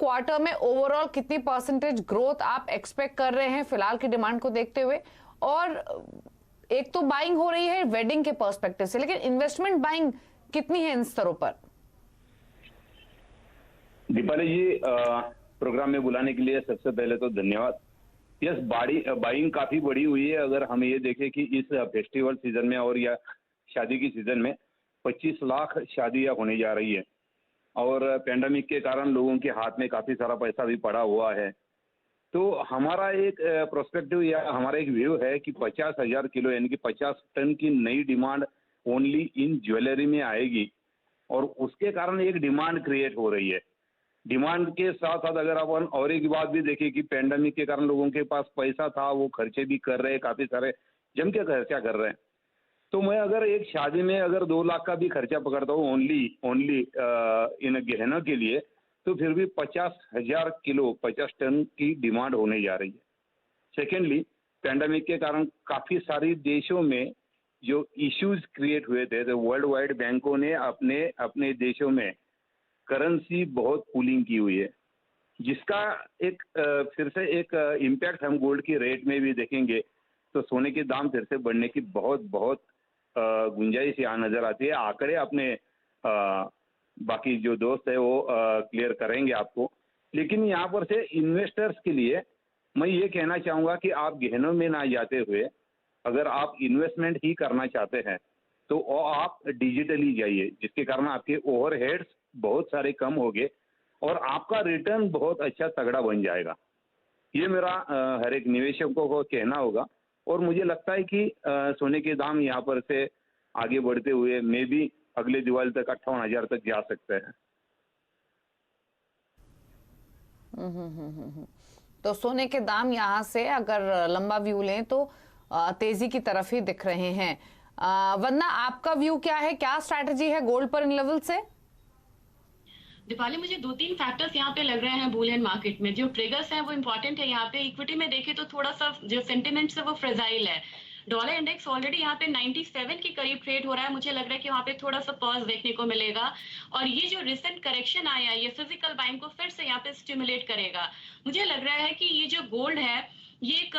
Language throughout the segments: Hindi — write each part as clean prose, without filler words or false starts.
क्वार्टर में ओवरऑल कितनी परसेंटेज ग्रोथ आप एक्सपेक्ट कर रहे हैं फिलहाल की डिमांड को देखते हुए? और एक तो बाइंग हो रही है वेडिंग के पर्सपेक्टिव से, लेकिन इन्वेस्टमेंट बाइंग कितनी है इन स्तरों पर? दीपाली जी, प्रोग्राम में बुलाने के लिए सबसे पहले तो धन्यवाद। यस, बाइंग काफी बढ़ी हुई है। अगर हम ये देखें कि इस फेस्टिवल सीजन में और या शादी की सीजन में 25 लाख शादियां होने जा रही है, और पेंडेमिक के कारण लोगों के हाथ में काफी सारा पैसा भी पड़ा हुआ है। तो हमारा एक प्रोस्पेक्टिव या हमारा एक व्यू है कि 50,000 किलो यानी कि 50 टन की नई डिमांड ओनली इन ज्वेलरी में आएगी, और उसके कारण एक डिमांड क्रिएट हो रही है। डिमांड के साथ साथ अगर अपन और एक बात भी देखें कि पेंडेमिक के कारण लोगों के पास पैसा था, वो खर्चे भी कर रहे हैं, काफी सारे जम के खर्चा कर रहे हैं। तो मैं अगर एक शादी में अगर 2 लाख का भी खर्चा पकड़ता हूँ ओनली ओनली इन गहनों के लिए, तो फिर भी 50,000 किलो 50 टन की डिमांड होने जा रही है। सेकेंडली, पेंडेमिक के कारण काफी सारी देशों में जो इश्यूज क्रिएट हुए थे, तो वर्ल्ड वाइड बैंकों ने अपने अपने देशों में करेंसी बहुत कूलिंग की हुई है, जिसका एक फिर से एक इम्पैक्ट हम गोल्ड की रेट में भी देखेंगे। तो सोने के दाम फिर से बढ़ने की बहुत बहुत गुंजाइश यहाँ नजर आती है। आंकड़े अपने बाकी जो दोस्त है वो क्लियर करेंगे आपको। लेकिन यहाँ पर से इन्वेस्टर्स के लिए मैं ये कहना चाहूँगा कि आप गहनों में ना जाते हुए अगर आप इन्वेस्टमेंट ही करना चाहते हैं तो आप डिजिटली जाइए, जिसके कारण आपके ओवरहेड्स बहुत सारे कम हो गए और आपका रिटर्न बहुत अच्छा तगड़ा बन जाएगा। ये मेरा हर एक निवेशकों को कहना होगा। और मुझे लगता है कि सोने के दाम यहाँ पर से आगे बढ़ते हुए मे भी अगले दिवाली तक 58,000 तक जा सकते हैं। तो सोने के दाम यहाँ से अगर लंबा व्यू लें तो तेजी की तरफ ही दिख रहे हैं। वंदना, आपका व्यू क्या है? क्या स्ट्रैटेजी है गोल्ड पर इन लेवल से? दीपाली, मुझे 2-3 फैक्टर्स यहाँ पे लग रहे हैं बुलियन मार्केट में। जो ट्रिगर्स हैं वो इंपॉर्टेंट है। यहाँ पे इक्विटी में देखें तो थोड़ा सा जो सेंटिमेंट्स है वो फ्रेजाइल है। डॉलर इंडेक्स ऑलरेडी यहाँ पे 97 के करीब ट्रेड हो रहा है। मुझे लग रहा है कि वहाँ पे थोड़ा सा पॉज देखने को मिलेगा, और ये जो रिसेंट करेक्शन आया ये फिजिकल बाइंग को फिर से यहाँ पे स्टिमुलेट करेगा। मुझे लग रहा है कि ये जो गोल्ड है ये एक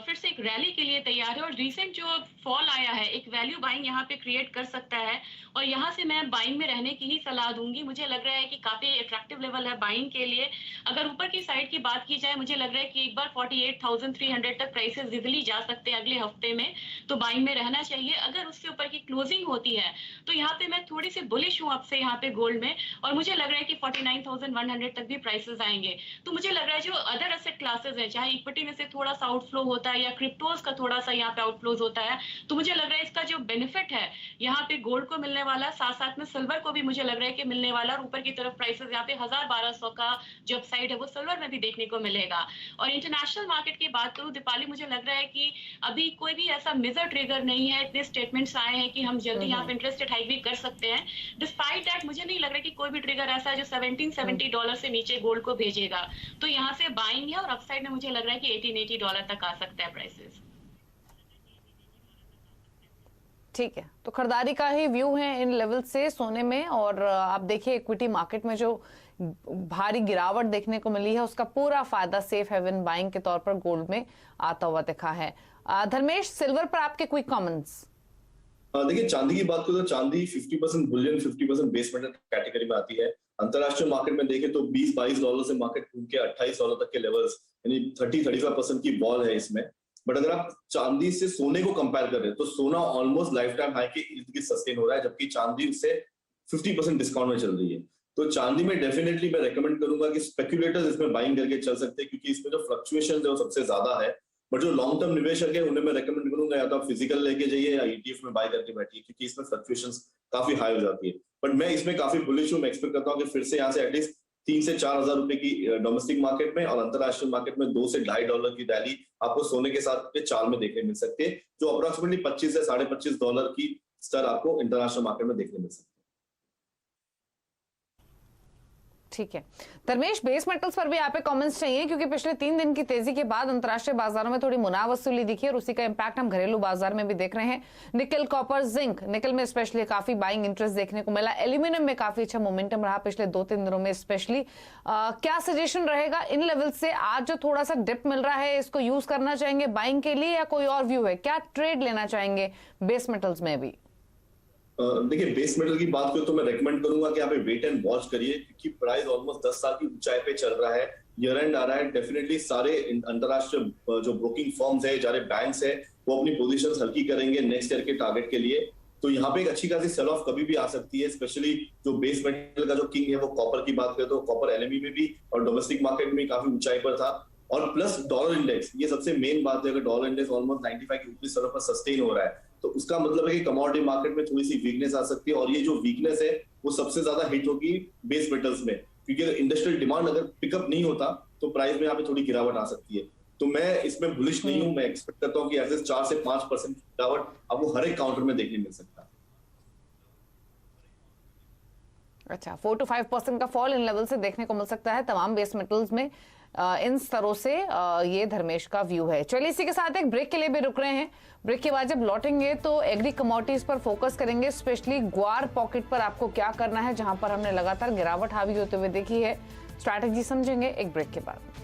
फिर से एक रैली के लिए तैयार है, और रिसेंट जो फॉल आया है एक वैल्यू बाइंग यहाँ पे क्रिएट कर सकता है, और यहाँ से मैं बाइंग में रहने की ही सलाह दूंगी। मुझे लग रहा है कि काफी अट्रैक्टिव लेवल है बाइंग के लिए। अगर ऊपर की साइड की बात की जाए, मुझे लग रहा है कि एक बार 48,300 तक प्राइसेस इजिली जा सकते हैं अगले हफ्ते में, तो बाइंग में रहना चाहिए। अगर उससे ऊपर की क्लोजिंग होती है तो यहाँ पे मैं थोड़ी सी बुलिश हूँ अब से यहाँ पे गोल्ड में, और मुझे लग रहा है कि 49,100 तक भी प्राइसेस आएंगे। तो मुझे लग रहा है जो अदर एसेट क्लासेस है, चाहे इक्विटी में से थोड़ा सा आउटफ्लो होता है या क्रिप्टोज का थोड़ा सा यहाँ पे आउटफ्लोज होता है, तो मुझे लग रहा है इसका जो बेनिफिट है यहाँ पे गोल्ड को मिलने वाला, साथ साथ में सिल्वर को भी मुझे लग रहा है कि मिलने वाला, और ऊपर की तरफ प्राइसेस यहाँ पे 1,000-1,200 का जो अपसाइड है वो सिल्वर में भी देखने को मिलेगा। और इंटरनेशनल मार्केट की बात करूं दीपाली, मुझे लग रहा है कि अभी कोई भी ऐसा मेजर ट्रिगर नहीं है। इतने स्टेटमेंट्स आए हैं कि हम जल्दी यहाँ पे इंटरेस्ट रेट हाइक भी कर सकते हैं। डिस्पाइट दैट मुझे नहीं लग रहा कि कोई भी ट्रिगर ऐसा है जो $1770 से नीचे गोल्ड को भेजेगा। तो यहाँ से बाइंग है, और अपसाइड में मुझे लग रहा है कि $1880 तक आ सकता है प्राइसेस। ठीक है, तो खरीदारी का ही व्यू है इन लेवल से सोने में। और आप देखिए इक्विटी मार्केट में जो भारी गिरावट देखने को मिली है उसका पूरा फायदा सेफ हेवन बाइंग के तौर पर गोल्ड में आता हुआ दिखा है। धर्मेश, सिल्वर पर आपके क्विक कमेंट्स? देखिए, चांदी की बात करें तो चांदी 50% बुलियन 50% बेस मेटल कैटेगरी में आती है। अंतरराष्ट्रीय मार्केट में देखें तो $20-22 से मार्केट घूम के $28 तक के लेवल्स, यानी 30-35% की वॉल है इसमें। बट अगर आप चांदी से सोने को कंपेयर कर रहे हैं तो सोना ऑलमोस्ट लाइफ टाइम हाई के इर्द गिर्द सस्टेन हो रहा है, जबकि चांदी उससे 50% डिस्काउंट में चल रही है। तो चांदी में डेफिनेटली मैं रेकमेंड करूंगा कि स्पेक्युलेटर्स इसमें बाइंग करके चल सकते हैं, क्योंकि इसमें जो फ्लक्चुएशन है वो सबसे ज्यादा है। बट जो लॉन्ग टर्म निवेशक है उन्हें मैं रेकमेंड करूंगा या तो आप फिजिकल लेके जाइए या ईटीएफ में बाय करके बैठिए, क्योंकि इसमें फ्लक्चुएशंस काफी हाई हो जाती है। बट मैं इसमें काफी बुलिश हूं। मैं एक्सपेक्ट करता हूं कि फिर से यहाँ से एटलीस्ट 3 से 4 हजार रुपए की डोमेस्टिक मार्केट में और अंतरराष्ट्रीय मार्केट में $2 से $2.5 की रैली आपको सोने के साथ के चाल में देखने मिल सकती है, जो अप्रोक्सीमेटली $25 से $25.5 की स्तर आपको इंटरनेशनल मार्केट में देखने मिल सकती है। ठीक है धर्मेश, बेस मेटल्स पर भी यहाँ पे कमेंट्स चाहिए क्योंकि पिछले 3 दिन की तेजी के बाद अंतरराष्ट्रीय बाजारों में थोड़ी मुनाफ वसूली दिखी और उसी का इंपैक्ट हम घरेलू बाजार में भी देख रहे हैं। निकल, कॉपर, जिंक, निकल में स्पेशली काफी बाइंग इंटरेस्ट देखने को मिला। एल्यूमिनियम में काफी अच्छा मोमेंटम रहा पिछले 2-3 दिनों में स्पेशली। क्या सजेशन रहेगा इन लेवल से? आज जो थोड़ा सा डिप मिल रहा है इसको यूज करना चाहेंगे बाइंग के लिए या कोई और व्यू है? क्या ट्रेड लेना चाहेंगे बेस मेटल्स में भी? देखिए, बेस मेटल की बात करूं तो मैं रेकमेंड करूंगा कि आप वेट एंड वॉच करिए क्योंकि प्राइस ऑलमोस्ट 10 साल की ऊंचाई पे चल रहा है। ईयर एंड आ रहा है, डेफिनेटली सारे अंतरराष्ट्रीय जो ब्रोकिंग फर्म्स है, सारे बैंक्स है, वो अपनी पोजीशंस हल्की करेंगे नेक्स्ट ईयर के टारगेट के लिए। तो यहाँ पे एक अच्छी खासी सेल ऑफ कभी भी आ सकती है, स्पेशली जो बेस मेटल का जो किंग है वो कॉपर की बात करें तो कॉपर एलएमई में भी और डोमेस्टिक मार्केट में काफी ऊंचाई पर था। और प्लस डॉलर इंडेक्स, ये सबसे मेन बात है। अगर डॉलर इंडेक्स ऑलमोस्ट 95 की ऊपरी सतह पर सस्टेन हो रहा है तो उसका मतलब है कि कमोडिटी मार्केट में थोड़ी सी वीकनेस आ सकती है और ये जो वीकनेस है वो सबसे ज्यादा हिट होगी बेस मेटल्स में, क्योंकि अगर इंडस्ट्रियल डिमांड अगर पिकअप नहीं होता तो प्राइस में यहाँ पे थोड़ी गिरावट आ सकती है। तो मैं इसमें बुलिश नहीं हूं, मैं एक्सपेक्ट करता हूँ कि ऐसे 4 से 5% गिरावट आपको हर एक काउंटर में देखने मिल सकता है। अच्छा, 4 to 5% का फॉल इन लेवल से देखने को मिल सकता है तमाम बेस मेटल्स में। इन स्तरों से ये धर्मेश का व्यू है। चलिए इसी के साथ एक ब्रेक के लिए भी रुक रहे हैं। ब्रेक के बाद जब लौटेंगे तो एग्री कमोडिटीज पर फोकस करेंगे, स्पेशली ग्वार पॉकेट पर आपको क्या करना है जहां पर हमने लगातार गिरावट हावी होते हुए देखी है। स्ट्रैटेजी समझेंगे एक ब्रेक के बाद।